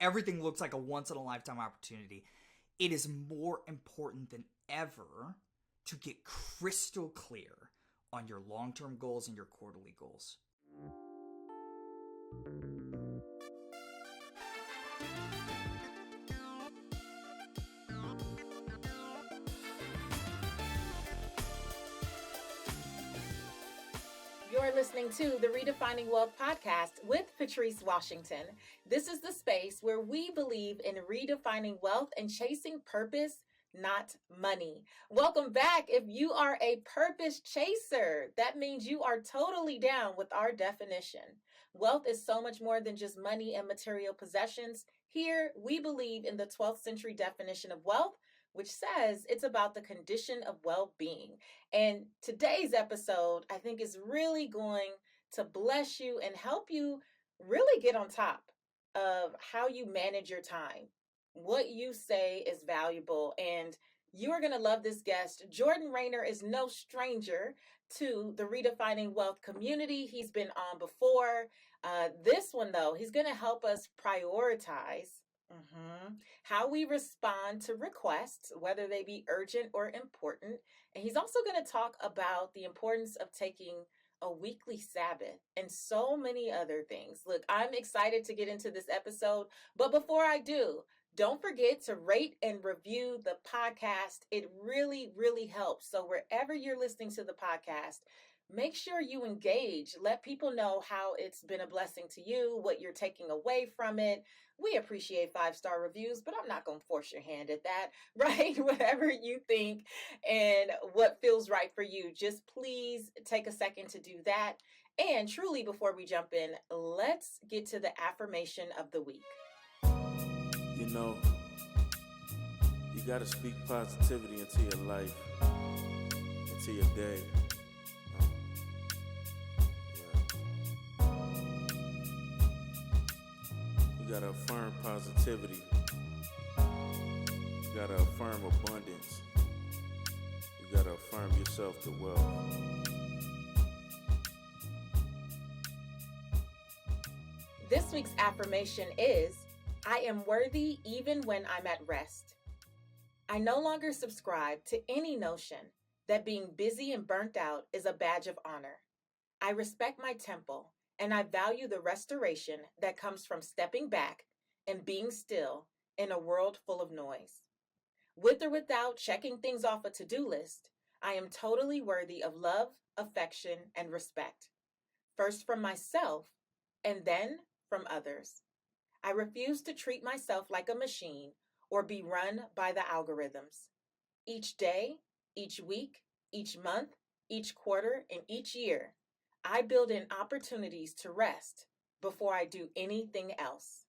everything looks like a once-in-a-lifetime opportunity, it is more important than ever to get crystal clear on your long-term goals and your quarterly goals. You're listening to the Redefining Wealth Podcast with Patrice Washington. This is the space where we believe in redefining wealth and chasing purpose, not money. Welcome back. If you are a purpose chaser, that means you are totally down with our definition. Wealth is so much more than just money and material possessions. Here, we believe in the 12th century definition of wealth, which says it's about the condition of well-being. And today's episode, I think, is really going to bless you and help you really get on top of how you manage your time, what you say is valuable. And you are going to love this guest. Jordan Raynor is no stranger to the Redefining Wealth community. He's been on before. This one, though, he's going to help us prioritize how we respond to requests, whether they be urgent or important. And he's also going to talk about the importance of taking a weekly Sabbath and so many other things. Look, I'm excited to get into this episode, but before I do, don't forget to rate and review the podcast. It really, really helps. So wherever you're listening to the podcast, make sure you engage. Let people know how it's been a blessing to you, what you're taking away from it. We appreciate 5-star reviews, but I'm not going to force your hand at that, right? Whatever you think and what feels right for you, just please take a second to do that. And truly, before we jump in, let's get to the affirmation of the week. You know, you got to speak positivity into your life, into your day. You gotta affirm positivity. You gotta affirm abundance. You gotta affirm yourself to wealth. This week's affirmation is, I am worthy even when I'm at rest. I no longer subscribe to any notion that being busy and burnt out is a badge of honor. I respect my tempo, and I value the restoration that comes from stepping back and being still in a world full of noise. With or without checking things off a to-do list, I am totally worthy of love, affection, and respect. First from myself, and then from others. I refuse to treat myself like a machine or be run by the algorithms. Each day, each week, each month, each quarter, and each year, I build in opportunities to rest before I do anything else.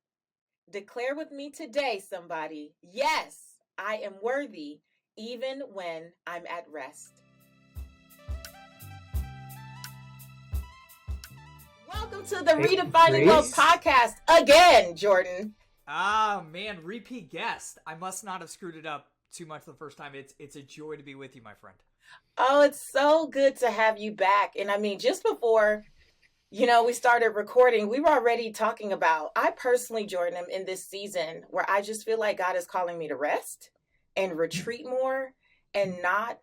Declare with me today, somebody, yes, I am worthy even when I'm at rest. Welcome to the Redefining Wealth Podcast again, Jordan. Ah, man, repeat guest. I must not have screwed it up too much the first time. It's a joy to be with you, my friend. Oh, it's so good to have you back. And I mean, just before, we started recording, we were already talking about, I personally, Jordan, am in this season where I just feel like God is calling me to rest and retreat more and not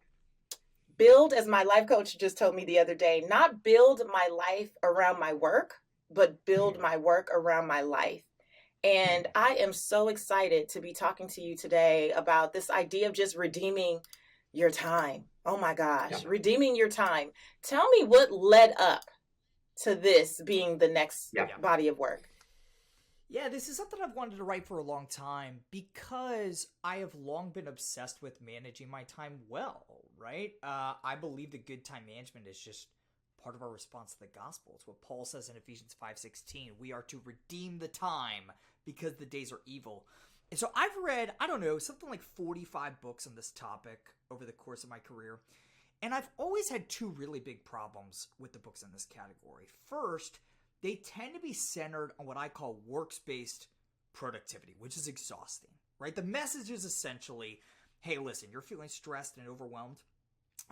build, as my life coach just told me the other day, not build my life around my work, but build my work around my life. And I am so excited to be talking to you today about this idea of just redeeming your time. Oh my gosh, redeeming your time. Tell me what led up to this being the next body of work. Yeah, this is something I've wanted to write for a long time because I have long been obsessed with managing my time well, right? I believe that good time management is just part of our response to the gospel. It's what Paul says in Ephesians 5:16. We are to redeem the time because the days are evil. And so I've read, something like 45 books on this topic over the course of my career. And I've always had two really big problems with the books in this category. First, they tend to be centered on what I call works-based productivity, which is exhausting, right? The message is essentially, hey, listen, you're feeling stressed and overwhelmed.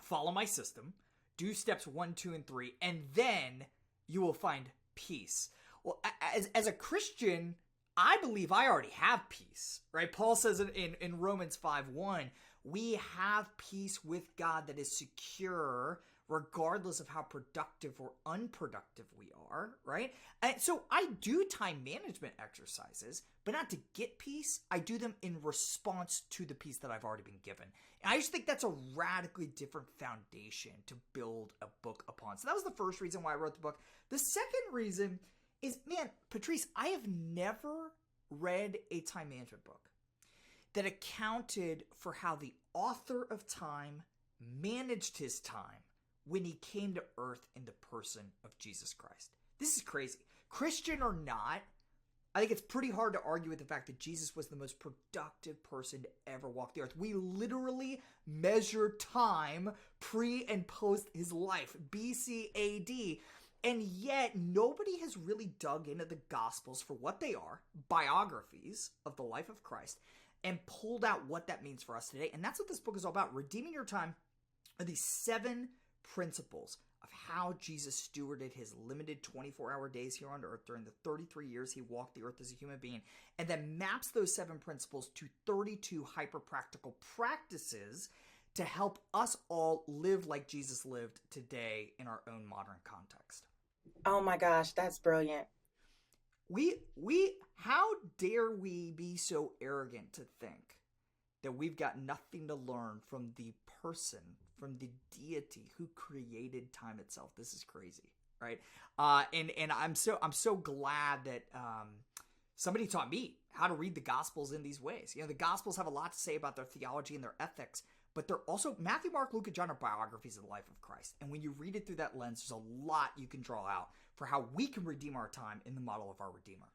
Follow my system. Do steps 1, 2, and 3, and then you will find peace. Well, as a Christian, I believe I already have peace, right? Paul says in Romans 5:1, we have peace with God that is secure regardless of how productive or unproductive we are, right? And so I do time management exercises, but not to get peace. I do them in response to the peace that I've already been given. And I just think that's a radically different foundation to build a book upon. So that was the first reason why I wrote the book. The second reason is, man, Patrice, I have never read a time management book that accounted for how the author of time managed his time when he came to earth in the person of Jesus Christ. This is crazy. Christian or not, I think it's pretty hard to argue with the fact that Jesus was the most productive person to ever walk the earth. We literally measure time pre and post his life, BC AD. And yet nobody has really dug into the Gospels for what they are, biographies of the life of Christ, and pulled out what that means for us today. And that's what this book is all about. Redeeming Your Time are these 7 principles of how Jesus stewarded his limited 24-hour days here on earth during the 33 years he walked the earth as a human being, and then maps those 7 principles to 32 hyper-practical practices to help us all live like Jesus lived today in our own modern context. Oh my gosh, that's brilliant. How dare we be so arrogant to think that we've got nothing to learn from the person, from the deity who created time itself? This is crazy, right? And I'm so glad that somebody taught me how to read the Gospels in these ways. You know, the Gospels have a lot to say about their theology and their ethics, but they're also, Matthew, Mark, Luke, and John are biographies of the life of Christ. And when you read it through that lens, there's a lot you can draw out for how we can redeem our time in the model of our Redeemer.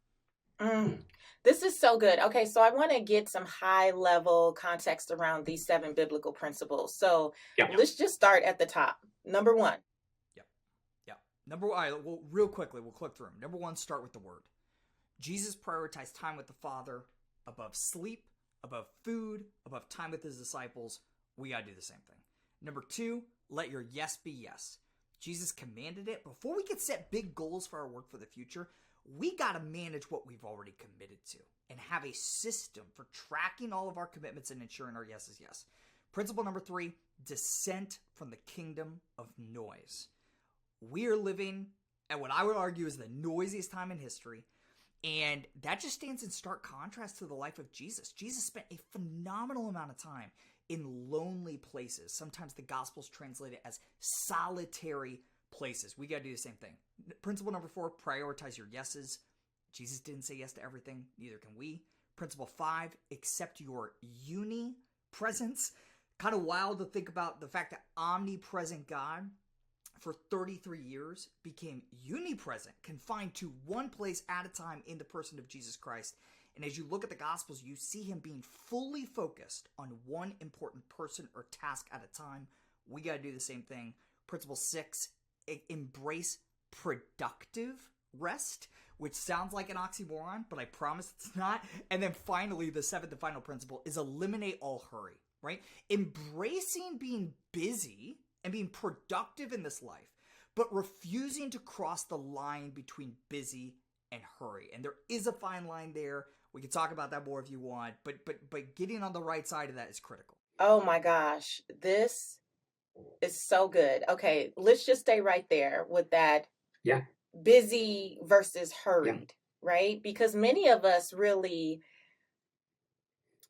This is so good. Okay, so I want to get some high level context around these 7 biblical principles. So let's just start at the top. Number 1. Yep. Number 1, well, real quickly, we'll click through them. Number 1, start with the word. Jesus prioritized time with the Father above sleep, above food, above time with his disciples. We got to do the same thing. Number 2, let your yes be yes. Jesus commanded it. Before we could set big goals for our work for the future, we got to manage what we've already committed to and have a system for tracking all of our commitments and ensuring our yes is yes. Principle number 3, dissent from the kingdom of noise. We are living at what I would argue is the noisiest time in history, and that just stands in stark contrast to the life of Jesus. Jesus spent a phenomenal amount of time in lonely places. Sometimes the Gospels translate it as solitary places. We got to do the same thing. Principle number 4, prioritize your yeses. Jesus didn't say yes to everything. Neither can we. Principle 5, accept your presence. Kind of wild to think about the fact that omnipresent God for 33 years became unipresent, confined to one place at a time in the person of Jesus Christ. And as you look at the Gospels, you see him being fully focused on one important person or task at a time. We got to do the same thing. Principle 6, embrace productive rest, which sounds like an oxymoron, but I promise it's not. And then finally, the 7th and final principle is eliminate all hurry, right? Embracing being busy and being productive in this life, but refusing to cross the line between busy and hurry. And there is a fine line there. We can talk about that more if you want, but getting on the right side of that is critical. Oh my gosh, this is so good. Okay, let's just stay right there with that. Yeah. Busy versus hurried, right? Because many of us really,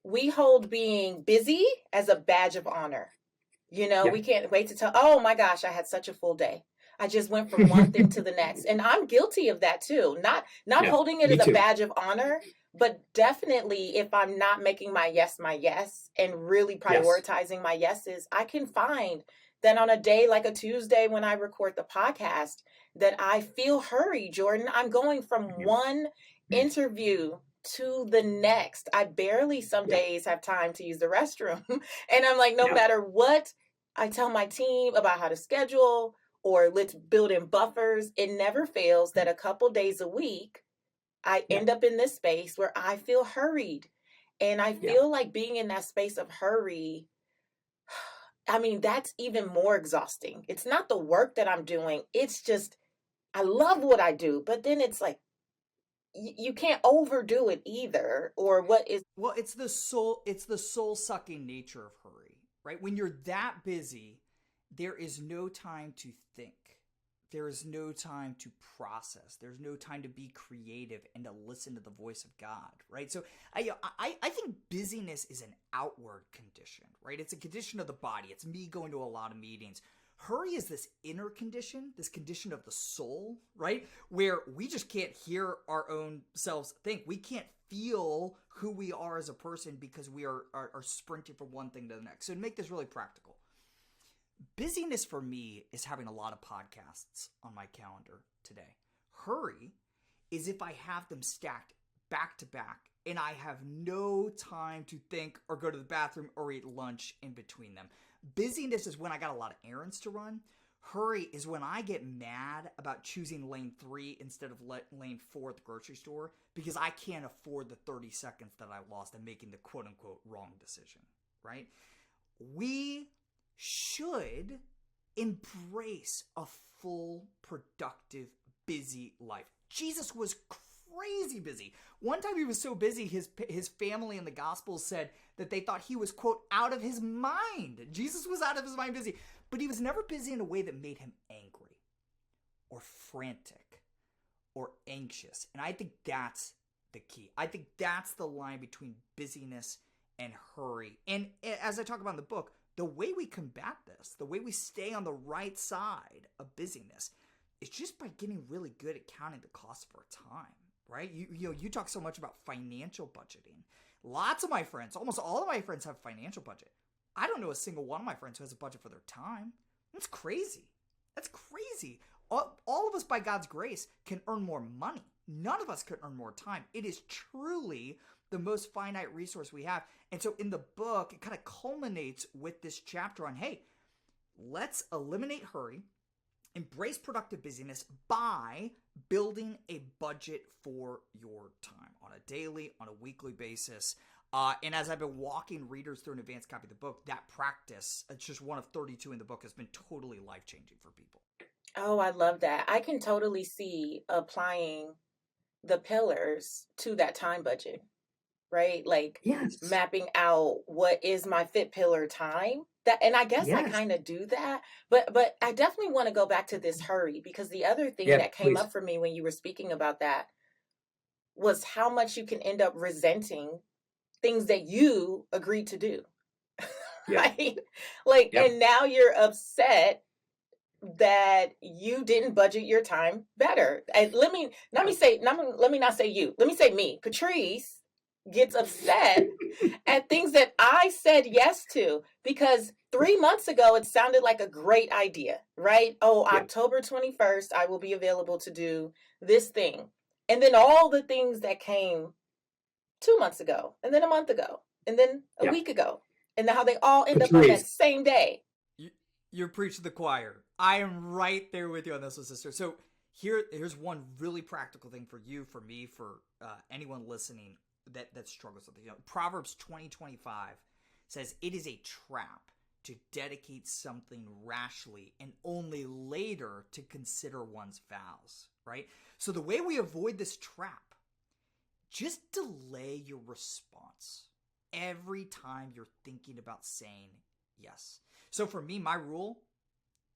we hold being busy as a badge of honor. You know, we can't wait to tell, oh my gosh, I had such a full day. I just went from one thing to the next. And I'm guilty of that too. Not holding it as a badge of honor, but definitely if I'm not making my yes, and really prioritizing my yeses, I can find that on a day like a Tuesday when I record the podcast, that I feel hurried, Jordan. I'm going from one interview to the next. I barely some days have time to use the restroom. And I'm like, no matter what I tell my team about how to schedule or let's build in buffers, it never fails that a couple days a week, I end up in this space where I feel hurried. And I feel like being in that space of hurry, I mean, that's even more exhausting. It's not the work that I'm doing. It's just, I love what I do. But then it's like, you can't overdo it either. Or what is? Well, it's the soul sucking nature of hurry, right? When you're that busy, there is no time to think. There is no time to process. There's no time to be creative and to listen to the voice of God, right? So I think busyness is an outward condition, right? It's a condition of the body. It's me going to a lot of meetings. Hurry is this inner condition, this condition of the soul, right? Where we just can't hear our own selves think. We can't feel who we are as a person because we are sprinting from one thing to the next. So to make this really practical, busyness for me is having a lot of podcasts on my calendar today. Hurry is if I have them stacked back to back and I have no time to think or go to the bathroom or eat lunch in between them. Busyness is when I got a lot of errands to run. Hurry is when I get mad about choosing lane 3 instead of lane 4 at the grocery store because I can't afford the 30 seconds that I lost in making the quote unquote wrong decision, right? We should embrace a full, productive, busy life. Jesus was crazy busy. One time he was so busy, his family in the Gospels said that they thought he was, quote, out of his mind. Jesus was out of his mind busy. But he was never busy in a way that made him angry or frantic or anxious. And I think that's the key. I think that's the line between busyness and hurry. And as I talk about in the book, the way we combat this, the way we stay on the right side of busyness is just by getting really good at counting the cost of our time, right? You talk so much about financial budgeting. Lots of my friends, almost all of my friends have a financial budget. I don't know a single one of my friends who has a budget for their time. That's crazy. That's crazy. All of us, by God's grace, can earn more money. None of us can earn more time. It is truly the most finite resource we have. And so in the book, it kind of culminates with this chapter on, hey, let's eliminate hurry, embrace productive busyness by building a budget for your time on a daily, on a weekly basis. And as I've been walking readers through an advanced copy of the book, that practice, it's just one of 32 in the book, has been totally life-changing for people. Oh, I love that. I can totally see applying the pillars to that time budget, right? Like Yes. mapping out what is my fit pillar time. And I guess I Yes. kind of do that, but I definitely want to go back to this hurry, because the other thing Yeah, that came please. up for me when you were speaking about that was how much you can end up resenting things that you agreed to do. Yeah. Right? Like, Yep. and now you're upset that you didn't budget your time better. And let me not say you. Let me say me. Patrice gets upset at things that I said yes to, because 3 months ago it sounded like a great idea, right? Oh, Yeah. October 21st, I will be available to do this thing. And then all the things that came 2 months ago, and then a month ago, and then a Yeah. week ago, and how they all end up on that Patrice. same day. You're preaching to the choir. I am right there with you on this one, sister. So here's one really practical thing for you, for me, for anyone listening that struggles with it. Proverbs 20:25 says, "It is a trap to dedicate something rashly and only later to consider one's vows," right? So the way we avoid this trap, just delay your response every time you're thinking about saying yes. So for me, my rule,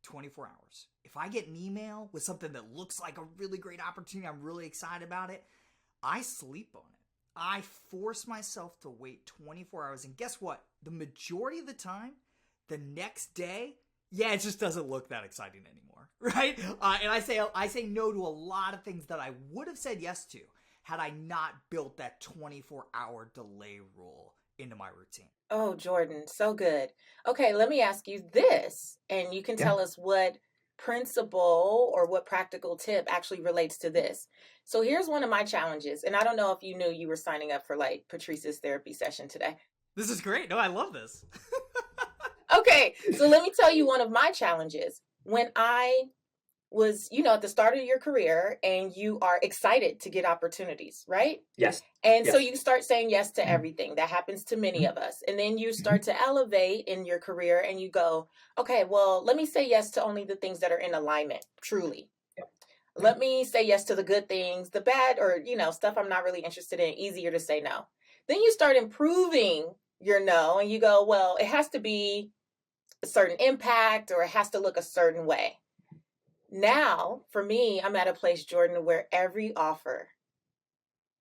24 hours. If I get an email with something that looks like a really great opportunity, I'm really excited about it, I sleep on it. I force myself to wait 24 hours. And guess what? The majority of the time, the next day, it just doesn't look that exciting anymore, right? And I say no to a lot of things that I would have said yes to had I not built that 24-hour delay rule into my routine. Oh, Jordan, so good. Okay, let me ask you this, and you can Yeah. tell us what principle or what practical tip actually relates to this. So here's one of my challenges, and I don't know if you knew you were signing up for like Patrice's therapy session today. This is great. No, I love this. Okay, so let me tell you one of my challenges. When I was, at the start of your career, and you are excited to get opportunities, right? Yes. And so Yes. you start saying yes to Mhm. everything. That happens to many Mhm. of us. And then you start to elevate in your career, and you go, okay, well, let me say yes to only the things that are in alignment, truly. Yeah. Let me say yes to the good things, the bad or, stuff I'm not really interested in, easier to say no. Then you start improving your no and you go, well, it has to be a certain impact or it has to look a certain way. Now, for me, I'm at a place, Jordan, where every offer,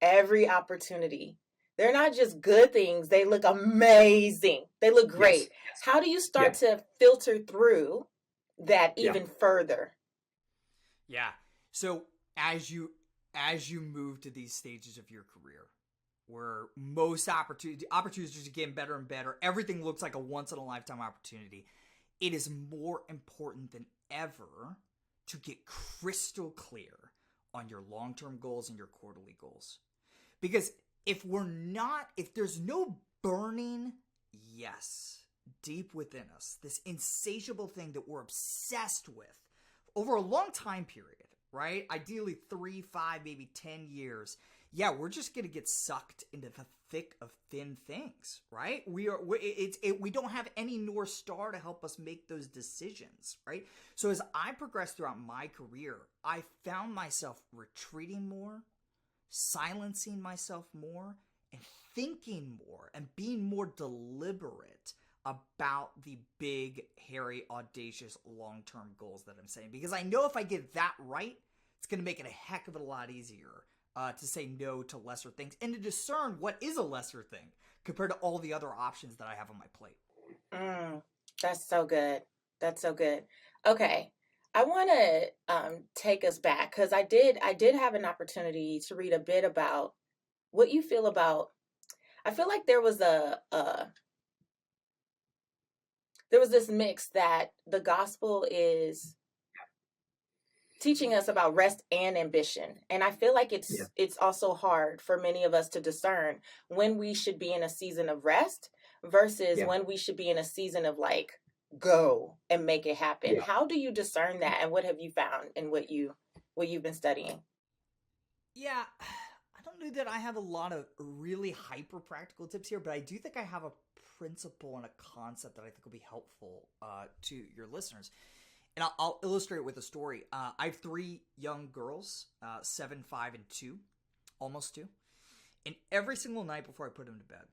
every opportunity, they're not just good things. They look amazing. They look great. Yes. How do you start to filter through that even further? Yeah. So as you move to these stages of your career, where most opportunities are getting better and better, everything looks like a once in a lifetime opportunity, it is more important than ever to get crystal clear on your long-term goals and your quarterly goals. Because if there's no burning yes deep within us, this insatiable thing that we're obsessed with over a long time period, right? Ideally 3, 5, maybe 10 years. Yeah, we're just going to get sucked into the thick of thin things, right? We don't have any North Star to help us make those decisions, right? So as I progressed throughout my career, I found myself retreating more, silencing myself more, and thinking more and being more deliberate about the big, hairy, audacious, long-term goals that I'm saying. Because I know if I get that right, it's going to make it a heck of a lot easier to say no to lesser things and to discern what is a lesser thing compared to all the other options that I have on my plate. That's so good. That's so good. Okay. I want to take us back because I did have an opportunity to read a bit about what you feel about. I feel like there was this mix that the gospel is teaching us about rest and ambition. And I feel like it's also hard for many of us to discern when we should be in a season of rest versus when we should be in a season of like, go and make it happen. How do you discern that? And what have you found in what you've been studying? Yeah, I don't know that I have a lot of really hyper practical tips here, but I do think I have a principle and a concept that I think will be helpful to your listeners. And I'll illustrate it with a story. I have 3 young girls, 7, 5, and 2, almost 2. And every single night before I put them to bed,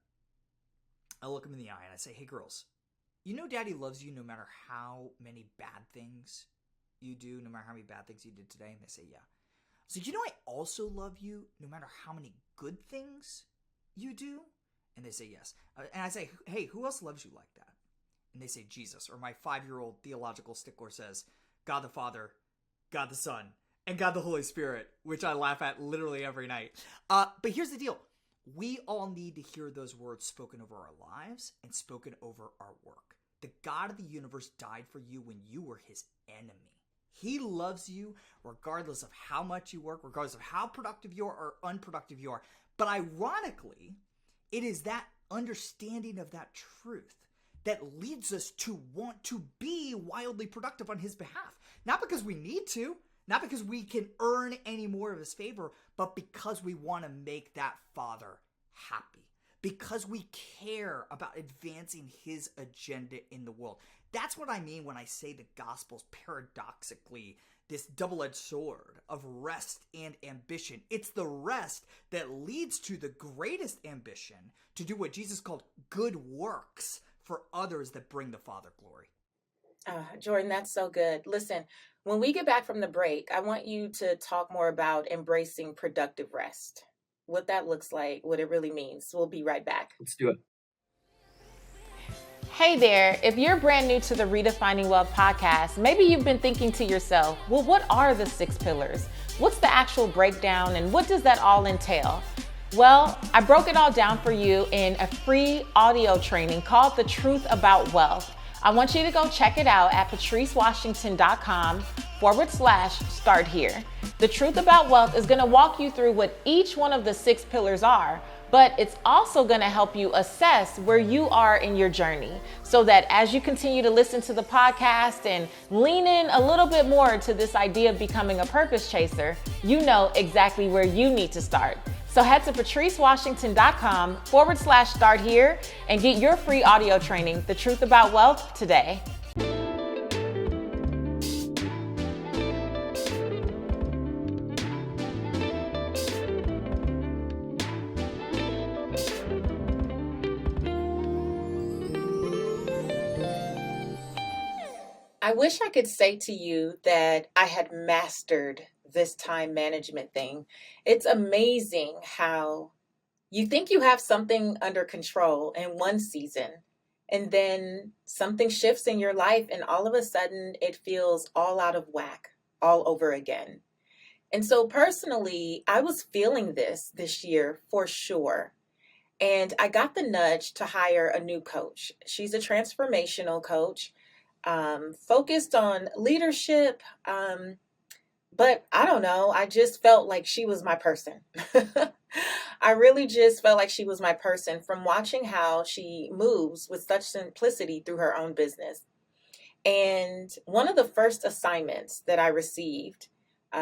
I look them in the eye and I say, hey girls, you know Daddy loves you no matter how many bad things you do, no matter how many bad things you did today. And they say, yeah. So you know I also love you no matter how many good things you do? And they say, yes. And I say, hey, who else loves you like that? And they say, Jesus. Or my 5-year-old theological stickler says, God the Father, God the Son, and God the Holy Spirit, which I laugh at literally every night. But here's the deal. We all need to hear those words spoken over our lives and spoken over our work. The God of the universe died for you when you were his enemy. He loves you regardless of how much you work, regardless of how productive you are or unproductive you are. But ironically, it is that understanding of that truth that leads us to want to be wildly productive on his behalf. Not because we need to, not because we can earn any more of his favor, but because we want to make that Father happy. Because we care about advancing his agenda in the world. That's what I mean when I say the gospel's paradoxically this double-edged sword of rest and ambition. It's the rest that leads to the greatest ambition to do what Jesus called good works for others that bring the Father glory. Jordan, that's so good. Listen, when we get back from the break, I want you to talk more about embracing productive rest. What that looks like, what it really means. We'll be right back. Let's do it. Hey there, if you're brand new to the Redefining Wealth podcast, maybe you've been thinking to yourself, well, what are the 6 pillars? What's the actual breakdown and what does that all entail? Well, I broke it all down for you in a free audio training called The Truth About Wealth. I want you to go check it out at patricewashington.com/start here. The Truth About Wealth is going to walk you through what each one of the 6 pillars are, but it's also going to help you assess where you are in your journey so that as you continue to listen to the podcast and lean in a little bit more to this idea of becoming a purpose chaser, you know exactly where you need to start. So head to patricewashington.com/start here and get your free audio training, The Truth About Wealth, today. I wish I could say to you that I had mastered this time management thing. It's amazing how you think you have something under control in one season, and then something shifts in your life, and all of a sudden it feels all out of whack all over again. And so personally, I was feeling this year for sure. And I got the nudge to hire a new coach. She's a transformational coach, focused on leadership. But I don't know, I just felt like she was my person. I really just felt like she was my person from watching how she moves with such simplicity through her own business. And one of the first assignments that I received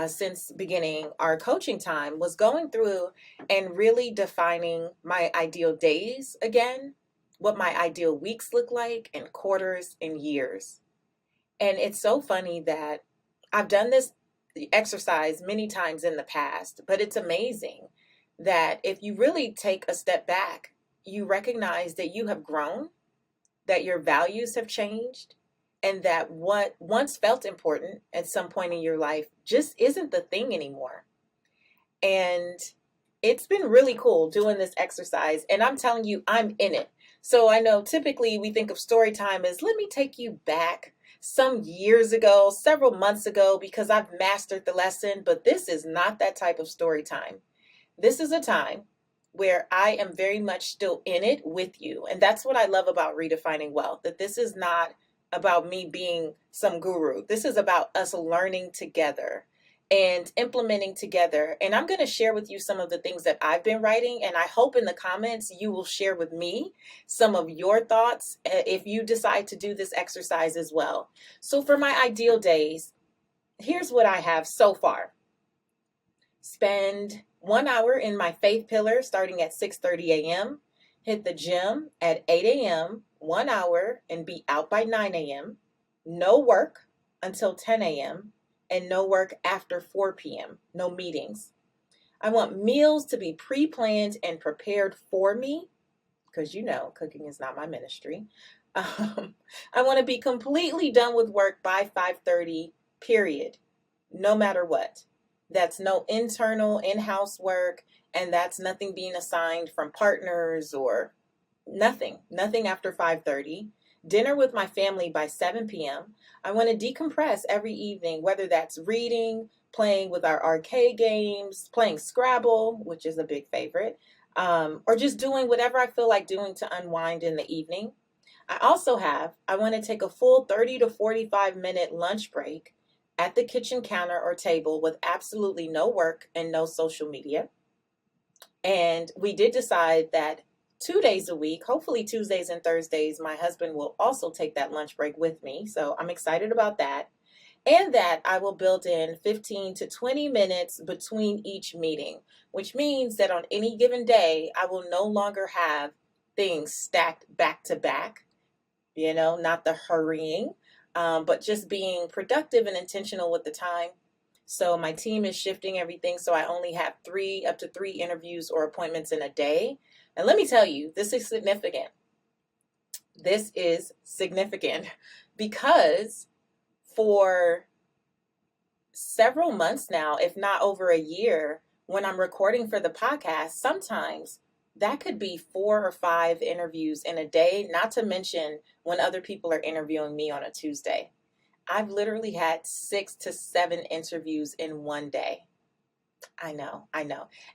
since beginning our coaching time was going through and really defining my ideal days again, what my ideal weeks look like, and quarters and years. And it's so funny that I've done this exercise many times in the past, but it's amazing that if you really take a step back, you recognize that you have grown, that your values have changed, and that what once felt important at some point in your life just isn't the thing anymore. And it's been really cool doing this exercise, and I'm telling you, I'm in it. So I know typically we think of story time as, let me take you back some years ago, several months ago, because I've mastered the lesson, but this is not that type of story time. This is a time where I am very much still in it with you. And that's what I love about Redefining Wealth, that this is not about me being some guru. This is about us learning together and implementing together. And I'm going to share with you some of the things that I've been writing. And I hope in the comments you will share with me some of your thoughts if you decide to do this exercise as well. So for my ideal days, here's what I have so far. Spend 1 hour in my faith pillar starting at 6:30 a.m. Hit the gym at 8 a.m., 1 hour, and be out by 9 a.m. No work until 10 a.m. and no work after 4 p.m. No meetings. I want meals to be pre-planned and prepared for me because cooking is not my ministry. I want to be completely done with work by 5:30, period, no matter what. That's no internal in-house work, and that's nothing being assigned from partners or nothing after 5:30. Dinner with my family by 7 p.m. I want to decompress every evening, whether that's reading, playing with our arcade games, playing Scrabble, which is a big favorite, or just doing whatever I feel like doing to unwind in the evening. I want to take a full 30 to 45-minute lunch break at the kitchen counter or table with absolutely no work and no social media. And we did decide that 2 days a week, hopefully Tuesdays and Thursdays, my husband will also take that lunch break with me. So I'm excited about that. And that I will build in 15 to 20 minutes between each meeting, which means that on any given day, I will no longer have things stacked back to back, not the hurrying, but just being productive and intentional with the time. So my team is shifting everything. So I only have up to three interviews or appointments in a day. And let me tell you, this is significant. This is significant because for several months now, if not over a year, when I'm recording for the podcast, sometimes that could be 4 or 5 interviews in a day, not to mention when other people are interviewing me on a Tuesday. I've literally had 6 to 7 interviews in one day. I know.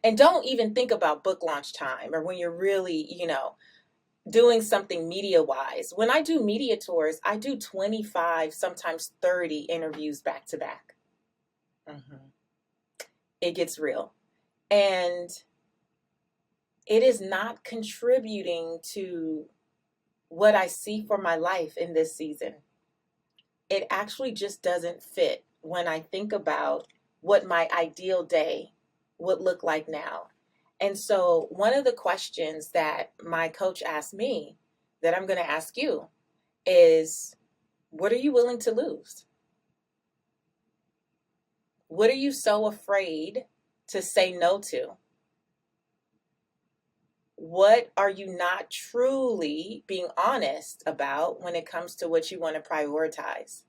And don't even think about book launch time or when you're really, doing something media-wise. When I do media tours, I do 25, sometimes 30 interviews back to back. It gets real. And it is not contributing to what I see for my life in this season. It actually just doesn't fit when I think about what my ideal day would look like now. And so one of the questions that my coach asked me that I'm going to ask you is, what are you willing to lose? What are you so afraid to say no to? What are you not truly being honest about when it comes to what you want to prioritize?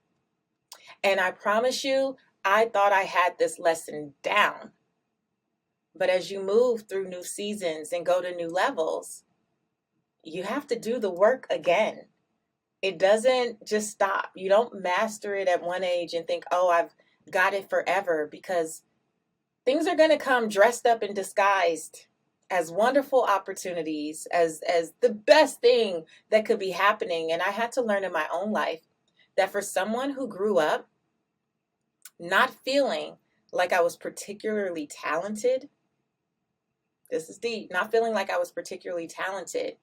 And I promise you, I thought I had this lesson down. But as you move through new seasons and go to new levels, you have to do the work again. It doesn't just stop. You don't master it at one age and think, oh, I've got it forever, because things are going to come dressed up and disguised as wonderful opportunities, as the best thing that could be happening. And I had to learn in my own life that for someone who grew up not feeling like I was particularly talented, this is deep, not feeling like I was particularly talented,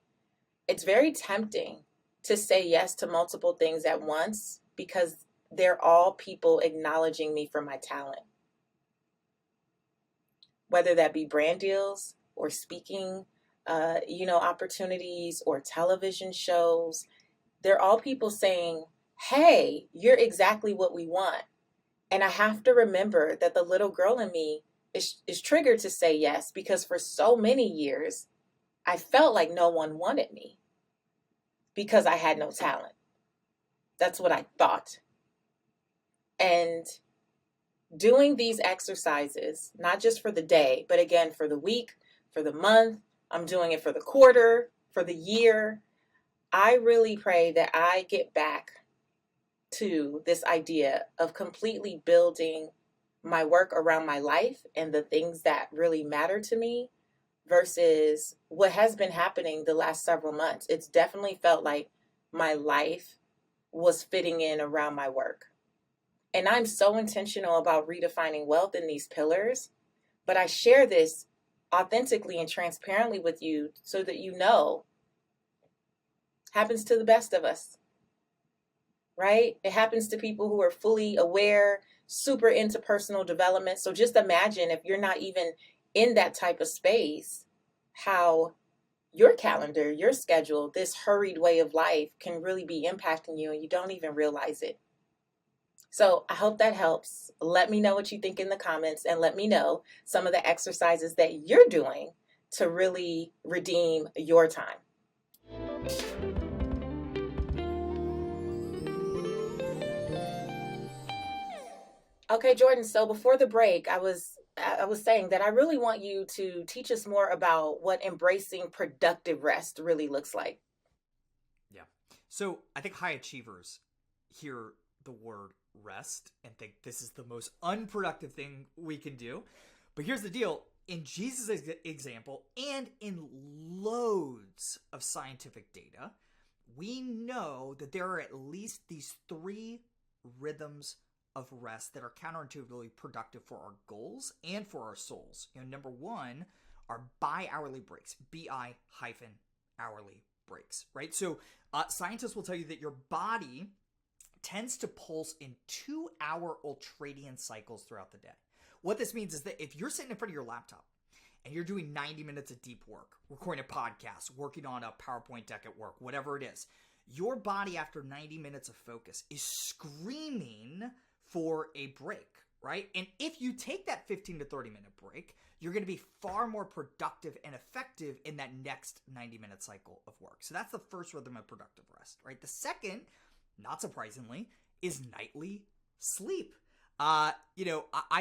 it's very tempting to say yes to multiple things at once because they're all people acknowledging me for my talent. Whether that be brand deals or speaking, opportunities or television shows, they're all people saying, hey, you're exactly what we want. And I have to remember that the little girl in me is triggered to say yes, because for so many years, I felt like no one wanted me because I had no talent. That's what I thought. And doing these exercises, not just for the day, but again, for the week, for the month, I'm doing it for the quarter, for the year. I really pray that I get back to this idea of completely building my work around my life and the things that really matter to me versus what has been happening the last several months. It's definitely felt like my life was fitting in around my work. And I'm so intentional about redefining wealth in these pillars, but I share this authentically and transparently with you so that you know, happens to the best of us, right? It happens to people who are fully aware, super into personal development. So just imagine if you're not even in that type of space, how your calendar, your schedule, this hurried way of life can really be impacting you and you don't even realize it. So I hope that helps. Let me know what you think in the comments and let me know some of the exercises that you're doing to really redeem your time. Okay, Jordan, so before the break, I was saying that I really want you to teach us more about what embracing productive rest really looks like. Yeah. So I think high achievers hear the word rest and think this is the most unproductive thing we can do. But here's the deal. In Jesus' example and in loads of scientific data, we know that there are at least these 3 rhythms of rest that are counterintuitively productive for our goals and for our souls. Number 1 are bi-hourly breaks, bi-hourly breaks, right? So scientists will tell you that your body tends to pulse in 2-hour ultradian cycles throughout the day. What this means is that if you're sitting in front of your laptop and you're doing 90 minutes of deep work, recording a podcast, working on a PowerPoint deck at work, whatever it is, your body after 90 minutes of focus is screaming for a break, right? And if you take that 15 to 30 minute break, you're going to be far more productive and effective in that next 90-minute cycle of work. So that's the first rhythm of productive rest, right? The second, not surprisingly, is nightly sleep. I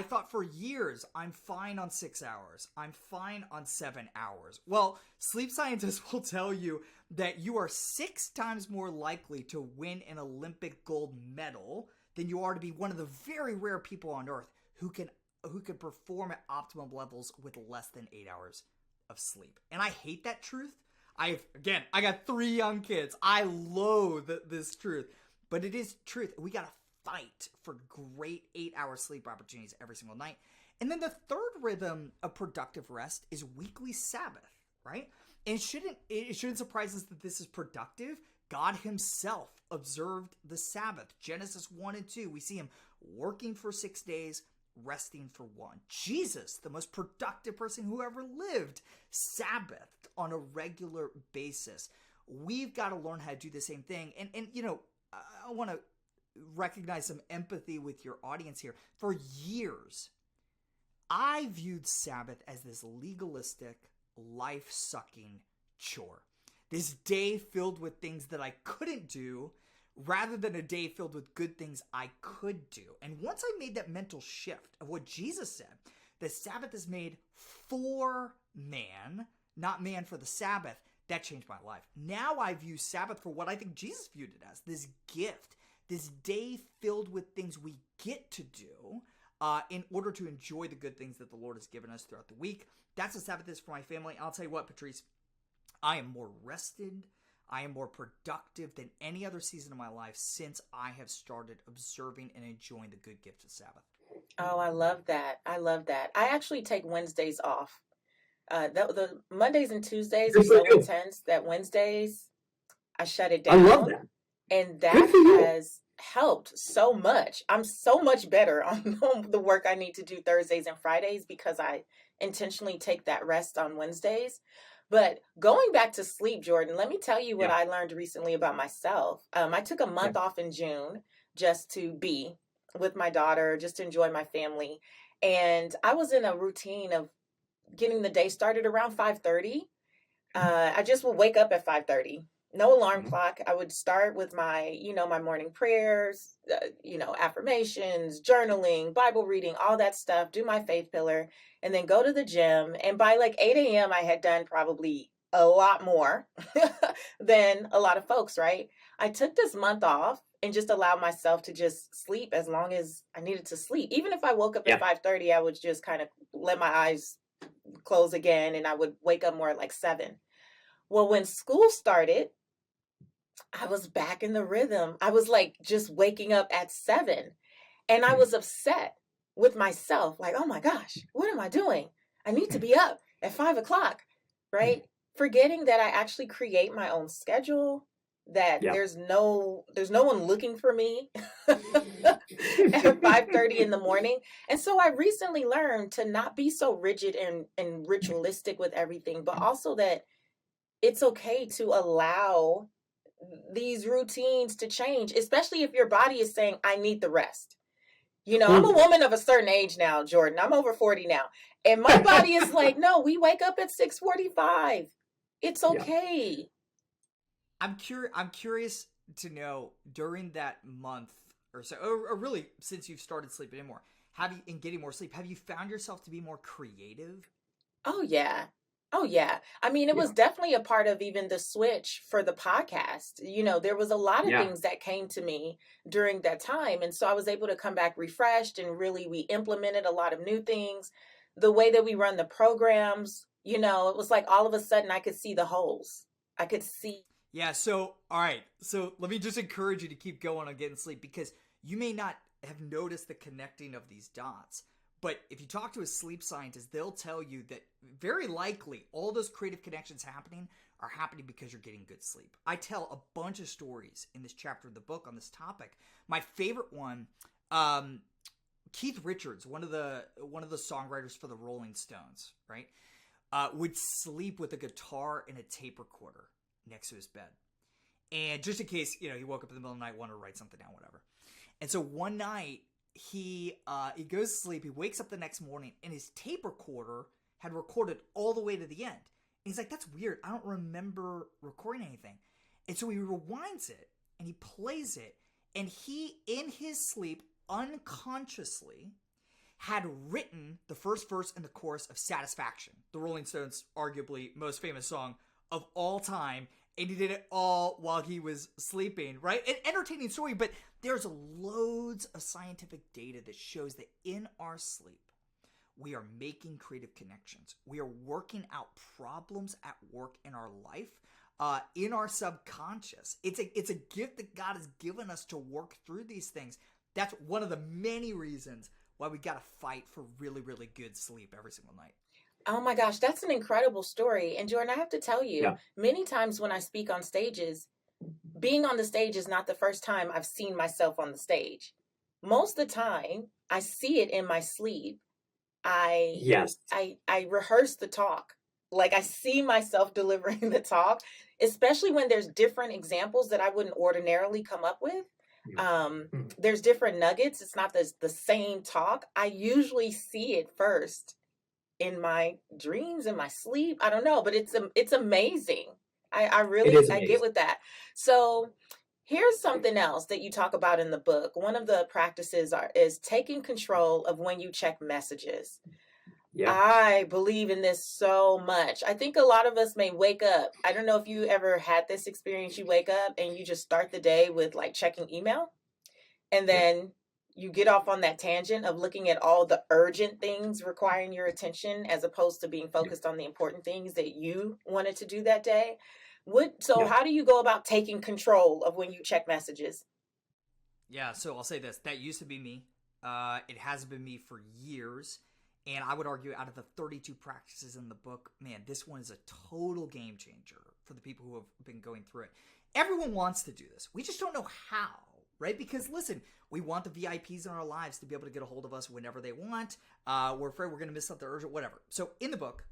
thought for years I'm fine on 6 hours. I'm fine on 7 hours. Well, sleep scientists will tell you that you are 6 times more likely to win an Olympic gold medal than you are to be one of the very rare people on earth who can perform at optimum levels with less than 8 hours of sleep. And I hate that truth. I got 3 young kids. I loathe this truth, but it is truth. We got to fight for great 8-hour sleep opportunities every single night. And then the third rhythm of productive rest is weekly Sabbath, right? And it shouldn't surprise us that this is productive. God himself observed the Sabbath. Genesis 1 and 2, we see him working for 6 days, resting for 1. Jesus, the most productive person who ever lived, Sabbathed on a regular basis. We've got to learn how to do the same thing. And I want to recognize some empathy with your audience here. For years, I viewed Sabbath as this legalistic, life-sucking chore. This day filled with things that I couldn't do rather than a day filled with good things I could do. And once I made that mental shift of what Jesus said, the Sabbath is made for man, not man for the Sabbath, that changed my life. Now I view Sabbath for what I think Jesus viewed it as, this gift, this day filled with things we get to do in order to enjoy the good things that the Lord has given us throughout the week. That's what Sabbath is for my family. I'll tell you what, Patrice, I am more rested, I am more productive than any other season of my life since I have started observing and enjoying the good gift of Sabbath. Oh, I love that. I love that. I actually take Wednesdays off. The Mondays and Tuesdays are so intense that Wednesdays, I shut it down. I love that. And that has helped so much. I'm so much better on the work I need to do Thursdays and Fridays because I intentionally take that rest on Wednesdays. But going back to sleep, Jordan, let me tell you what I learned recently about myself. I took a month off in June just to be with my daughter, just to enjoy my family. And I was in a routine of getting the day started around 5:30. I just would wake up at 5:30. No alarm clock. I would start with my, my morning prayers, affirmations, journaling, Bible reading, all that stuff, do my faith pillar, and then go to the gym. And by like 8 a.m., I had done probably a lot more than a lot of folks, right? I took this month off and just allowed myself to just sleep as long as I needed to sleep. Even if I woke up at 5:30, I would just kind of let my eyes close again and I would wake up more at like 7. Well, when school started, I was back in the rhythm. I was like just waking up at 7 and I was upset with myself. Like, oh my gosh, what am I doing? I need to be up at 5 o'clock, right? Forgetting that I actually create my own schedule, that there's no one looking for me at 5:30 in the morning. And so I recently learned to not be so rigid and ritualistic with everything, but also that it's okay to allow these routines to change, especially if your body is saying, I need the rest. I'm a woman of a certain age now, Jordan. I'm over 40 now. And my body is like, no, we wake up at 6:45. It's okay. I'm curious to know, during that month or so, or really since you've started sleeping in more, and getting more sleep, have you found yourself to be more creative? Oh, yeah. I mean, it was definitely a part of even the switch for the podcast. There was a lot of things that came to me during that time. And so I was able to come back refreshed, and really we implemented a lot of new things. The way that we run the programs, it was like all of a sudden I could see the holes. I could see. Yeah. So, all right. So let me just encourage you to keep going on getting sleep, because you may not have noticed the connecting of these dots. But if you talk to a sleep scientist, they'll tell you that very likely all those creative connections are happening because you're getting good sleep. I tell a bunch of stories in this chapter of the book on this topic. My favorite one, Keith Richards, one of the songwriters for the Rolling Stones, right, would sleep with a guitar and a tape recorder next to his bed. And just in case, he woke up in the middle of the night, wanted to write something down, whatever. And so one night, he goes to sleep, he wakes up the next morning, and his tape recorder had recorded all the way to the end. And he's like, that's weird, I don't remember recording anything. And so he rewinds it, and he plays it, and he, in his sleep, unconsciously, had written the first verse and the chorus of Satisfaction, the Rolling Stones' arguably most famous song of all time, and he did it all while he was sleeping, right? An entertaining story, but there's loads of scientific data that shows that in our sleep, we are making creative connections. We are working out problems at work in our life, in our subconscious. It's a gift that God has given us to work through these things. That's one of the many reasons why we got to fight for really, really good sleep every single night. Oh my gosh, that's an incredible story. And Jordan, I have to tell you, many times when I speak on stages, being on the stage is not the first time I've seen myself on the stage. Most of the time, I see it in my sleep. I rehearse the talk. Like, I see myself delivering the talk, especially when there's different examples that I wouldn't ordinarily come up with. There's different nuggets. It's not the same talk. I usually see it first in my dreams, in my sleep. I don't know, but it's amazing. I really get with that. So Here's something else that you talk about in the book. One of the practices is taking control of when you check messages. Yeah. I believe in this so much. I think a lot of us may wake up. I don't know if you ever had this experience. You wake up and you just start the day with like checking email. And then you get off on that tangent of looking at all the urgent things requiring your attention as opposed to being focused on the important things that you wanted to do that day. How do you go about taking control of when you check messages? Yeah, so I'll say this. That used to be me. It has been me for years. And I would argue out of the 32 practices in the book, man, this one is a total game changer for the people who have been going through it. Everyone wants to do this. We just don't know how, right? Because listen, we want the VIPs in our lives to be able to get a hold of us whenever they want. We're afraid we're going to miss something urgent, whatever. So in the book,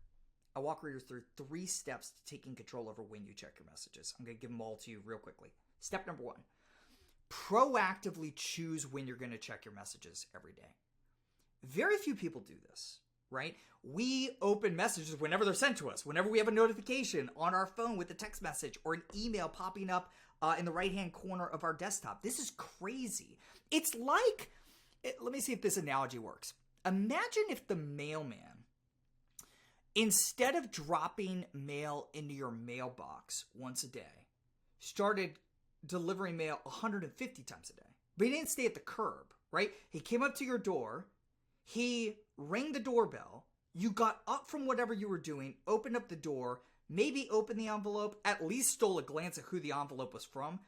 I walk readers through 3 steps to taking control over when you check your messages. I'm going to give them all to you real quickly. Step number 1, proactively choose when you're going to check your messages every day. Very few people do this, right? We open messages whenever they're sent to us, whenever we have a notification on our phone with a text message or an email popping up in the right-hand corner of our desktop. This is crazy. It's like, let me see if this analogy works. Imagine if the mailman, instead of dropping mail into your mailbox once a day, started delivering mail 150 times a day. But he didn't stay at the curb, right? He came up to your door. He rang the doorbell. You got up from whatever you were doing, opened up the door, maybe opened the envelope, at least stole a glance at who the envelope was from.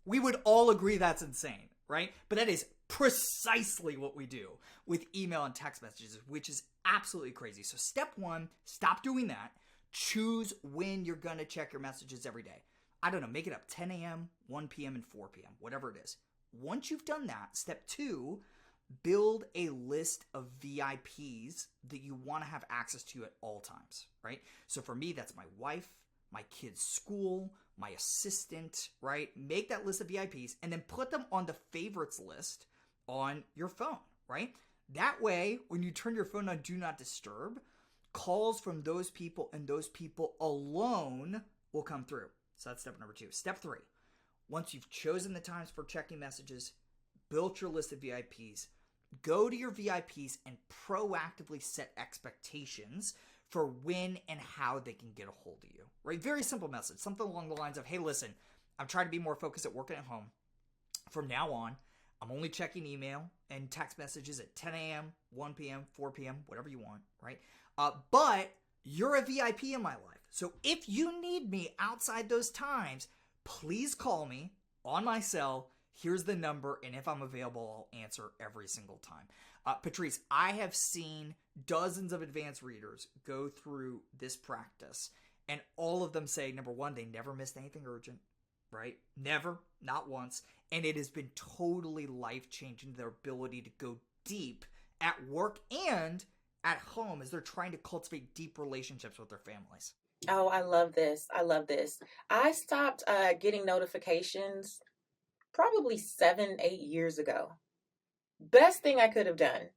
We would all agree that's insane, right? But that is precisely what we do with email and text messages, which is absolutely crazy. So step 1, stop doing that. Choose when you're going to check your messages every day. I don't know, make it up 10 a.m., 1 p.m., and 4 p.m., whatever it is. Once you've done that, step 2, build a list of VIPs that you want to have access to at all times, right? So for me, that's my wife, my kid's school, my assistant, right? Make that list of VIPs and then put them on the favorites list on your phone, right? That way, when you turn your phone on Do Not Disturb, calls from those people and those people alone will come through. So that's step number 2. Step 3, once you've chosen the times for checking messages, built your list of VIPs, go to your VIPs and proactively set expectations for when and how they can get a hold of you, right? Very simple message, something along the lines of, hey, listen, I'm trying to be more focused at working at home. From now on, I'm only checking email and text messages at 10 a.m., 1 p.m., 4 p.m., whatever you want, right? But you're a VIP in my life. So if you need me outside those times, please call me on my cell. Here's the number, and if I'm available, I'll answer every single time. Patrice, I have seen dozens of advanced readers go through this practice, and all of them say, number 1, they never missed anything urgent, right? Never, not once. And it has been totally life-changing, their ability to go deep at work and at home as they're trying to cultivate deep relationships with their families. Oh, I love this. I love this. I stopped getting notifications probably 7-8 years ago. Best thing I could have done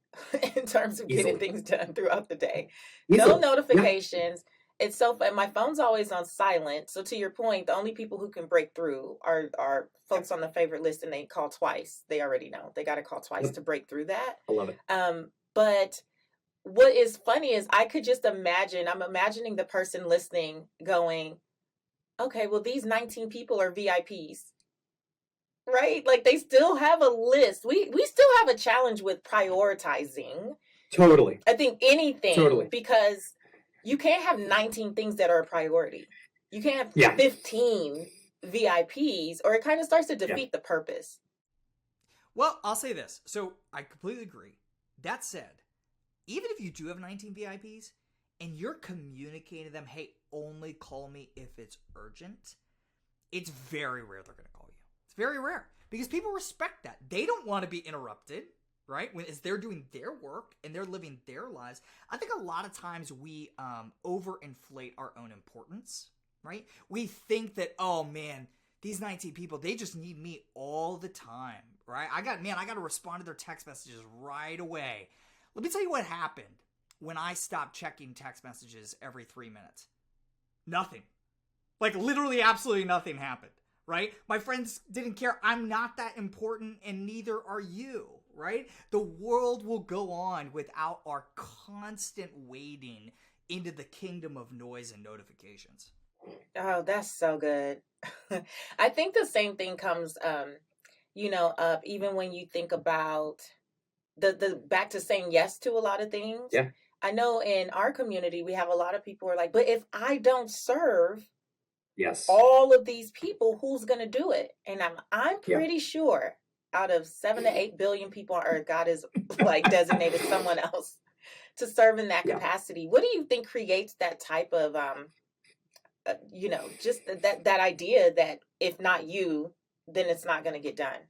in terms of getting things done throughout the day. No notifications. Yeah. It's so fun. My phone's always on silent. So to your point, the only people who can break through are folks on the favorite list, and they call twice. They already know. They got to call twice to break through that. I love it. But what is funny is I could just imagine, I'm imagining the person listening going, okay, well, these 19 people are VIPs. Right? Like they still have a list. We still have a challenge with prioritizing. Totally. I think anything. Totally. Because you can't have 19 things that are a priority. You can't have 15 VIPs, or it kind of starts to defeat the purpose. Well, I'll say this. So I completely agree. That said, even if you do have 19 VIPs and you're communicating to them, hey, only call me if it's urgent, it's very rare they're going to call you. It's very rare because people respect that. They don't want to be interrupted, right? As they're doing their work and they're living their lives. I think a lot of times we overinflate our own importance, right? We think that, oh man, these 19 people, they just need me all the time, right? I got to respond to their text messages right away. Let me tell you what happened when I stopped checking text messages every 3 minutes. Nothing. Like literally absolutely nothing happened, right? My friends didn't care. I'm not that important, and neither are you, right? The world will go on without our constant wading into the kingdom of noise and notifications. Oh, that's so good. I think the same thing comes, up even when you think about the back to saying yes to a lot of things. Yeah. I know in our community, we have a lot of people who are like, but if I don't serve Yes. all of these people, who's going to do it? And I'm Yeah. pretty sure out of 7 to 8 billion people on earth, God is like designated someone else to serve in that Yeah. capacity. What do you think creates that type of, just that idea that if not you, then it's not going to get done?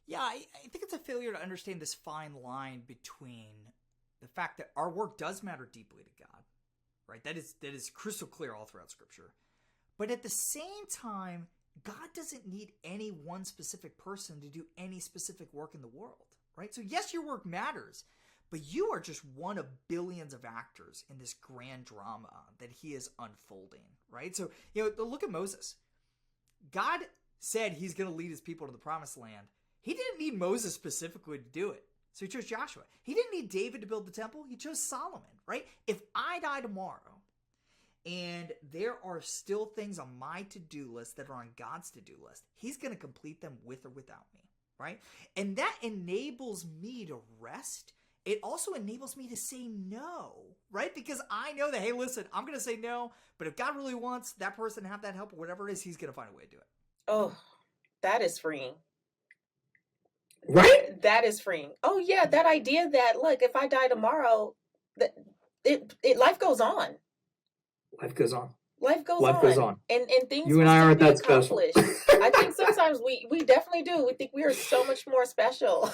Yeah, I think it's a failure to understand this fine line between the fact that our work does matter deeply to God, right? That is crystal clear all throughout Scripture. But at the same time, God doesn't need any one specific person to do any specific work in the world, right? So yes, your work matters, but you are just one of billions of actors in this grand drama that he is unfolding, right? So, look at Moses. God said he's going to lead his people to the promised land. He didn't need Moses specifically to do it. So he chose Joshua. He didn't need David to build the temple. He chose Solomon, right? If I die tomorrow and there are still things on my to-do list that are on God's to-do list, he's going to complete them with or without me, right? And that enables me to rest. It also enables me to say no, right? Because I know that, hey, listen, I'm going to say no, but if God really wants that person to have that help or whatever it is, he's going to find a way to do it. Oh, that is freeing. Right? That is freeing. Oh yeah, that idea that look, if I die tomorrow, that life goes on. Life goes on. Life goes Life on. goes on. And things You will and I still aren't be that special. accomplished. I think sometimes we definitely do. We think we are so much more special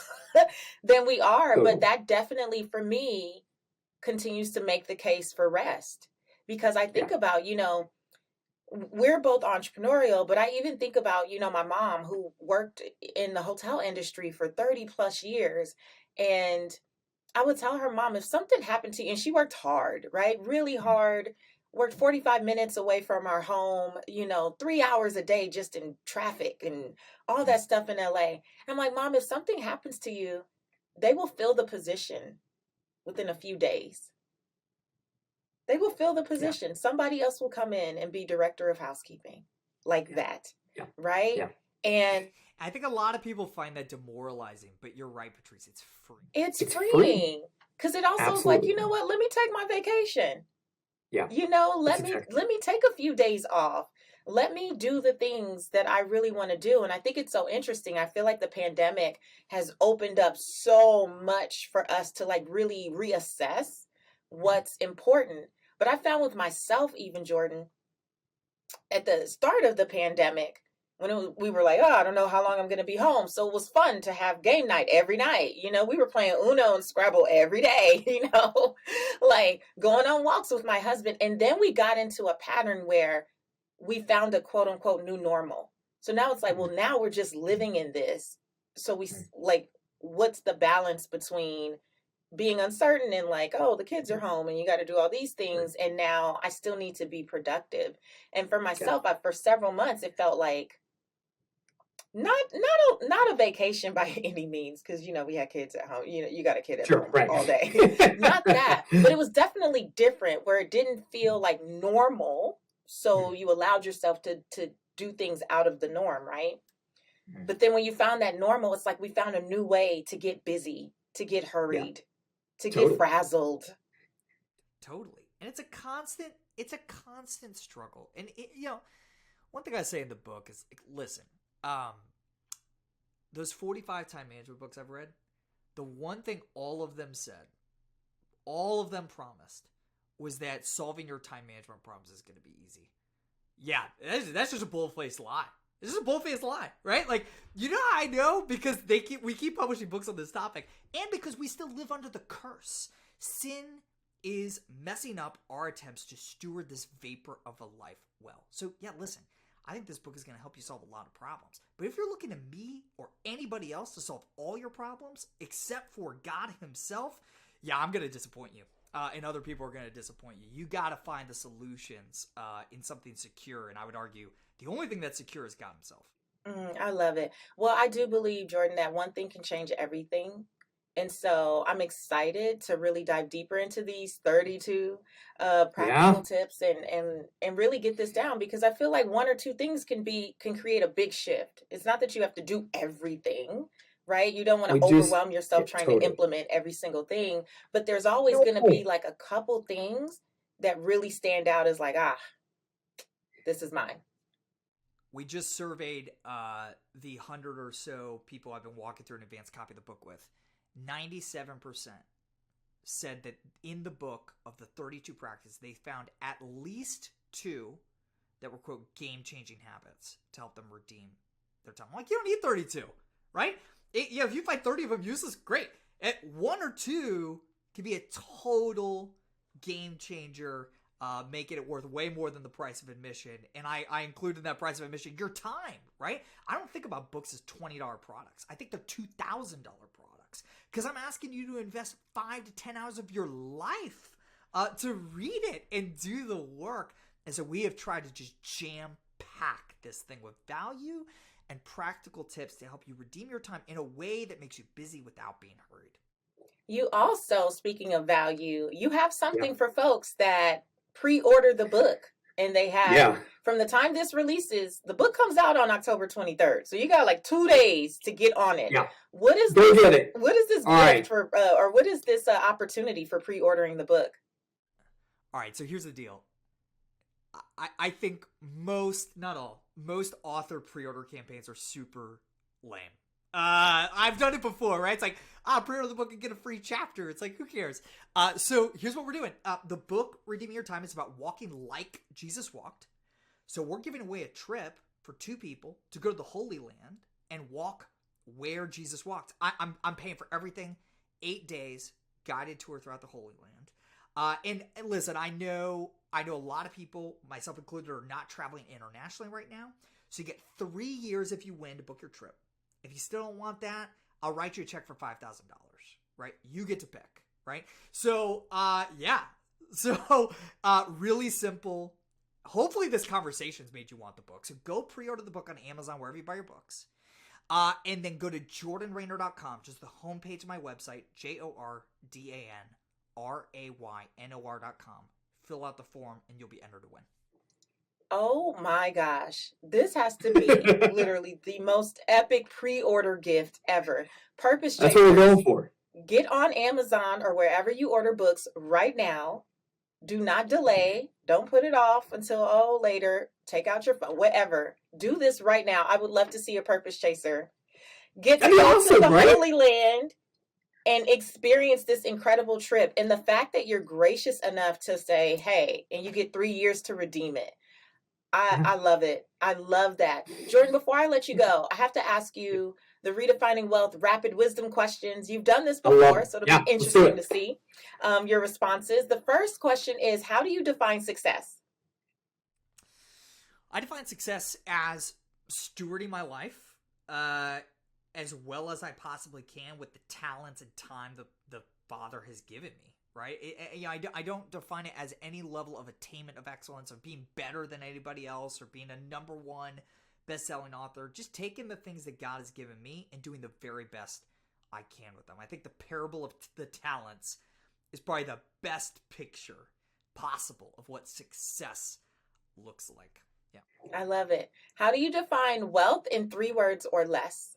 than we are. Totally. But that definitely, for me, continues to make the case for rest. Because I think about, we're both entrepreneurial, but I even think about, my mom who worked in the hotel industry for 30 plus years. And I would tell her, Mom, if something happened to you, and she worked hard, right? Really hard, worked 45 minutes away from our home, 3 hours a day just in traffic and all that stuff in LA. I'm like, Mom, if something happens to you, they will fill the position within a few days. They will fill the position. Yeah. Somebody else will come in and be director of housekeeping like that. Yeah. Right? Yeah. And I think a lot of people find that demoralizing, but you're right, Patrice. It's free. It's freeing. Because it also is like, you know what? Let me take my vacation. Yeah. Let me take a few days off. Let me do the things that I really want to do. And I think it's so interesting. I feel like the pandemic has opened up so much for us to like really reassess what's important. But I found with myself, even Jordan, at the start of the pandemic, when we were like, I don't know how long I'm going to be home. So it was fun to have game night every night. We were playing Uno and Scrabble every day, like going on walks with my husband. And then we got into a pattern where we found a quote unquote new normal. So now it's like, well, now we're just living in this. So we like, what's the balance between being uncertain and like, the kids are home and you got to do all these things. And now I still need to be productive. And for myself, for several months, it felt like not a vacation by any means. Cause we had kids at home, you got a kid at home all day, not that, but it was definitely different where it didn't feel like normal. So you allowed yourself to do things out of the norm. Right. But then when you found that normal, it's like we found a new way to get busy, to get hurried, to get frazzled. Totally. And it's a constant struggle. And one thing I say in the book is, listen, those 45 time management books I've read, the one thing all of them said, all of them promised, was that solving your time management problems is going to be easy. Yeah, that's just a bull-faced lie. This is a bull-faced lie, right? Like, how I know? Because we keep publishing books on this topic, and because we still live under the curse. Sin is messing up our attempts to steward this vapor of a life well. So, listen, I think this book is going to help you solve a lot of problems. But if you're looking to me or anybody else to solve all your problems except for God himself, I'm going to disappoint you. and other people are going to disappoint you. You got to find the solutions in something secure. And I would argue the only thing that's secure is God himself. I love it. Well, I do believe, Jordan, that one thing can change everything. And so I'm excited to really dive deeper into these 32 practical tips and really get this down, because I feel like one or two things can create a big shift. It's not that you have to do everything, right? You don't want to overwhelm yourself trying to implement every single thing, but there's always going to be like a couple things that really stand out as like, this is mine. We just surveyed the 100 or so people I've been walking through an advanced copy of the book with. 97% said that in the book of the 32 practices, they found at least 2 that were, quote, game-changing habits to help them redeem their time. I'm like, you don't need 32, right? If you find 30 of them useless, great. 1 or 2 can be a total game changer, making it worth way more than the price of admission. And I include in that price of admission your time, right? I don't think about books as $20 products. I think they're $2,000 products, because I'm asking you to invest 5 to 10 hours of your life to read it and do the work. And so we have tried to just jam-pack this thing with value and practical tips to help you redeem your time in a way that makes you busy without being hurried. You also, speaking of value, you have something for folks that pre-order the book, and they have from the time this releases, the book comes out on October 23rd. So you got like 2 days to get on it. Yeah. What is Go this? get it. What is this All gift right. for, or what is this opportunity for pre-ordering the book? All right. So here's the deal. I think most, not all, most author pre-order campaigns are super lame. I've done it before, right? It's like, pre-order the book and get a free chapter. It's like, who cares? So here's what we're doing. The book, Redeeming Your Time, is about walking like Jesus walked. So we're giving away a trip for 2 people to go to the Holy Land and walk where Jesus walked. I'm paying for everything. 8 days, guided tour throughout the Holy Land. And listen, I know a lot of people, myself included, are not traveling internationally right now. So you get 3 years if you win to book your trip. If you still don't want that, I'll write you a check for $5,000, right? You get to pick, right? So, So, really simple. Hopefully this conversation's made you want the book. So go pre-order the book on Amazon, wherever you buy your books. And then go to jordanraynor.com, just the homepage of my website, JordanRaynor.com. Fill out the form, and you'll be entered to win. Oh my gosh. This has to be literally the most epic pre-order gift ever. Purpose That's what we're going for. Get on Amazon or wherever you order books right now. Do not delay. Don't put it off until later. Take out your phone, whatever. Do this right now. I would love to see a purpose chaser. Get to the Holy Land and experience this incredible trip. And the fact that you're gracious enough to say, hey, and you get 3 years to redeem it. I love it. I love that. Jordan, before I let you go, I have to ask you the Redefining Wealth rapid wisdom questions. You've done this before, so it'll be interesting to see your responses. The first question is, how do you define success? I define success as stewarding my life as well as I possibly can with the talents and time the Father has given me. Right? I don't define it as any level of attainment of excellence, of being better than anybody else, or being a #1 best-selling author. Just taking the things that God has given me and doing the very best I can with them. I think the parable of the talents is probably the best picture possible of what success looks like. Yeah. I love it. How do you define wealth in 3 words or less?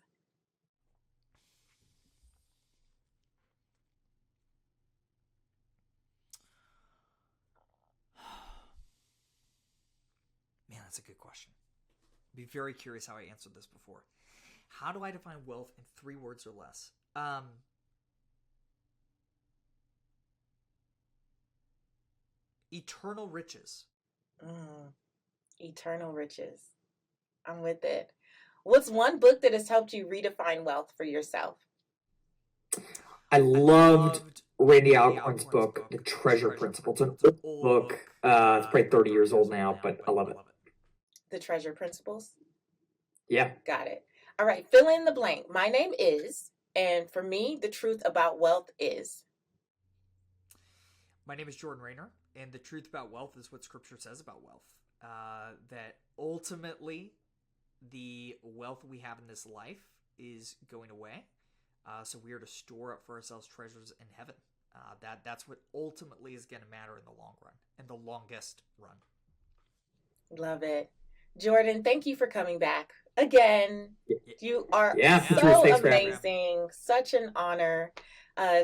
That's a good question. Be very curious how I answered this before. How do I define wealth in 3 words or less? Eternal riches. Eternal riches. I'm with it. What's one book that has helped you redefine wealth for yourself? I loved Randy Alcorn's book, The Treasure Principle. It's an old book. It's probably 30 years old now, but I love it. The Treasure Principles? Yeah. Got it. All right. Fill in the blank. My name is, and for me, the truth about wealth is. My name is Jordan Raynor, and the truth about wealth is what Scripture says about wealth. That ultimately, the wealth we have in this life is going away. So we are to store up for ourselves treasures in heaven. That's what ultimately is going to matter in the long run, in the longest run. Love it. Jordan, thank you for coming back again. You are Patrice, so thanks for having me. amazing. Such an honor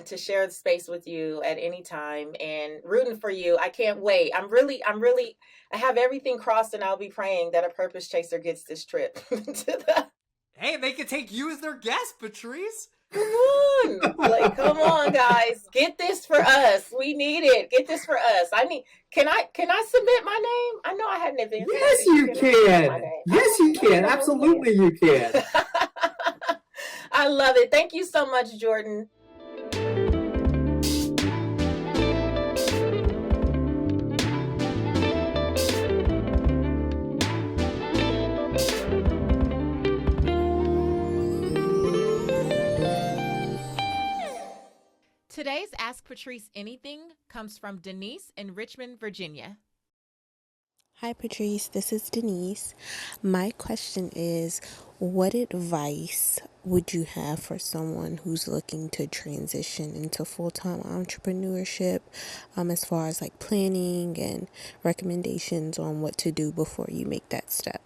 to share the space with you at any time, and rooting for you. I can't wait. I have everything crossed, and I'll be praying that a purpose chaser gets this trip Hey, they can take you as their guest, Patrice. Come come on, guys. Get this for us. We need it. Get this for us. Can I submit my name? I know I hadn't advanced. Yes, you can. Yes, you can. Absolutely, you can. I love it. Thank you so much, Jordan. Today's Ask Patrice Anything comes from Denise in Richmond, Virginia. Hi, Patrice. This is Denise. My question is, what advice would you have for someone who's looking to transition into full-time entrepreneurship, as far as like planning and recommendations on what to do before you make that step?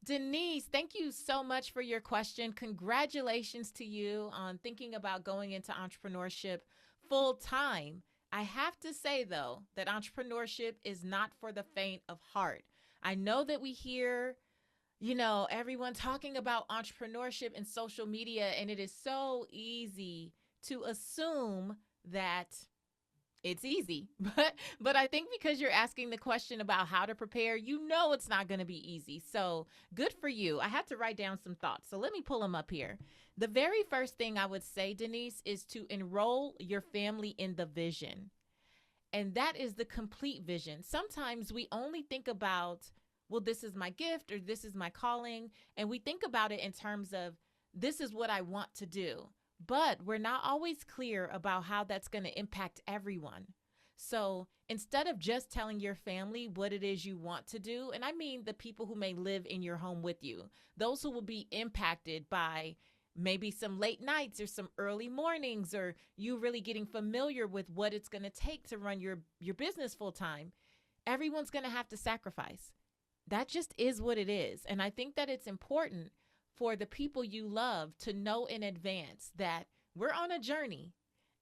Denise, thank you so much for your question. Congratulations to you on thinking about going into entrepreneurship full time. I have to say, though, that entrepreneurship is not for the faint of heart. I know that we hear, everyone talking about entrepreneurship in social media, and it is so easy to assume that it's easy. But I think because you're asking the question about how to prepare, it's not going to be easy. So good for you. I had to write down some thoughts. So let me pull them up here. The very first thing I would say, Denise, is to enroll your family in the vision. And that is the complete vision. Sometimes we only think about, well, this is my gift or this is my calling. And we think about it in terms of, this is what I want to do. But we're not always clear about how that's going to impact everyone. So instead of just telling your family what it is you want to do, and I mean the people who may live in your home with you, those who will be impacted by maybe some late nights or some early mornings, or you really getting familiar with what it's going to take to run your business full time, everyone's going to have to sacrifice. That just is what it is. And I think that it's important for the people you love to know in advance that we're on a journey,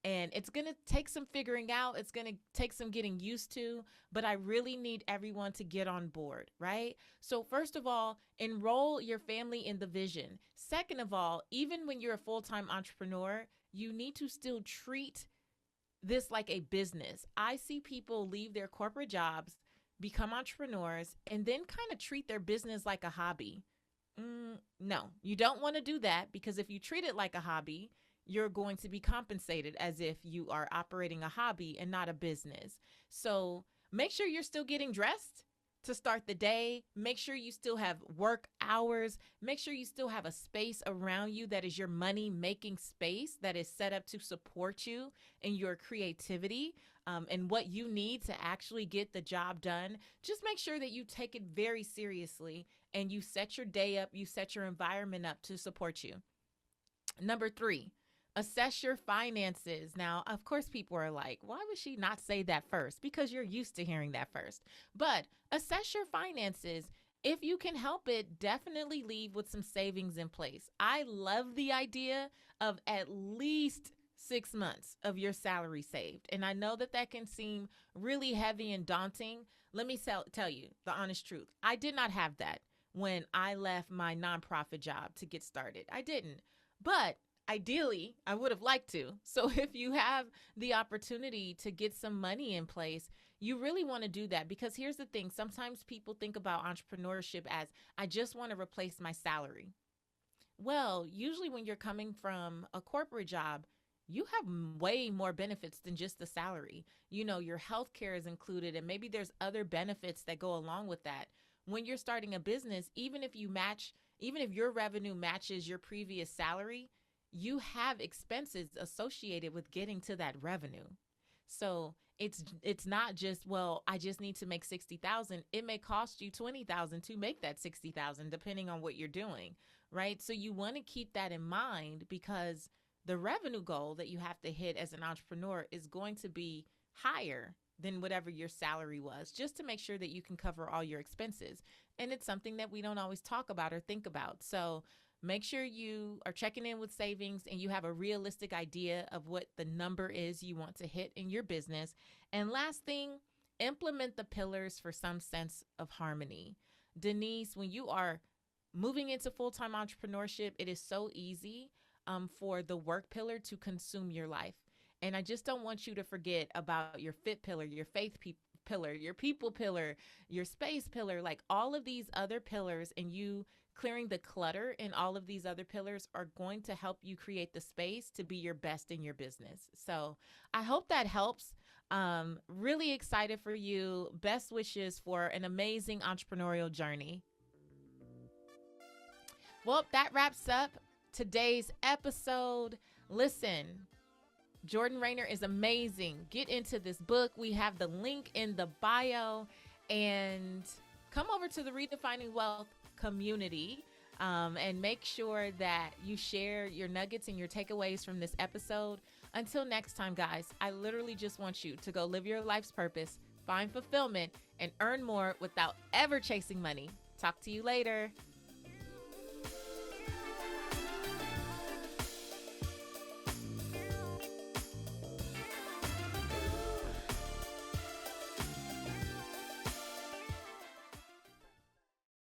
and it's going to take some figuring out. It's going to take some getting used to, but I really need everyone to get on board, right? So first of all, enroll your family in the vision. Second of all, even when you're a full-time entrepreneur, you need to still treat this like a business. I see people leave their corporate jobs, become entrepreneurs, and then kind of treat their business like a hobby. No, you don't want to do that, because if you treat it like a hobby, you're going to be compensated as if you are operating a hobby and not a business. So make sure you're still getting dressed to start the day. Make sure you still have work hours. Make sure you still have a space around you that is your money making space, that is set up to support you in your creativity and what you need to actually get the job done. Just make sure that you take it very seriously and you set your day up, you set your environment up to support you. Number 3, assess your finances. Now, of course, people are like, why would she not say that first? Because you're used to hearing that first. But assess your finances. If you can help it, definitely leave with some savings in place. I love the idea of at least 6 months of your salary saved. And I know that can seem really heavy and daunting. Let me tell you the honest truth. I did not have that when I left my nonprofit job to get started. I didn't. But ideally, I would have liked to. So if you have the opportunity to get some money in place, you really want to do that, because here's the thing. Sometimes people think about entrepreneurship as, I just want to replace my salary. Well, usually when you're coming from a corporate job, you have way more benefits than just the salary. Your health care is included, and maybe there's other benefits that go along with that. When you're starting a business, even if your revenue matches your previous salary, you have expenses associated with getting to that revenue. So it's not just, well, I just need to make 60,000. It may cost you 20,000 to make that 60,000, depending on what you're doing, right? So you want to keep that in mind, because the revenue goal that you have to hit as an entrepreneur is going to be higher than whatever your salary was, just to make sure that you can cover all your expenses. And it's something that we don't always talk about or think about. So make sure you are checking in with savings and you have a realistic idea of what the number is you want to hit in your business. And last thing, implement the pillars for some sense of harmony. Denise, when you are moving into full-time entrepreneurship, it is so easy for the work pillar to consume your life. And I just don't want you to forget about your fit pillar, your faith pillar, your people pillar, your space pillar, like all of these other pillars, and you clearing the clutter in all of these other pillars are going to help you create the space to be your best in your business. So I hope that helps. Really excited for you. Best wishes for an amazing entrepreneurial journey. Well, that wraps up today's episode. Listen, Jordan Raynor is amazing. Get into this book. We have the link in the bio, and come over to the Redefining Wealth community and make sure that you share your nuggets and your takeaways from this episode. Until next time, guys, I literally just want you to go live your life's purpose, find fulfillment, and earn more without ever chasing money. Talk to you later.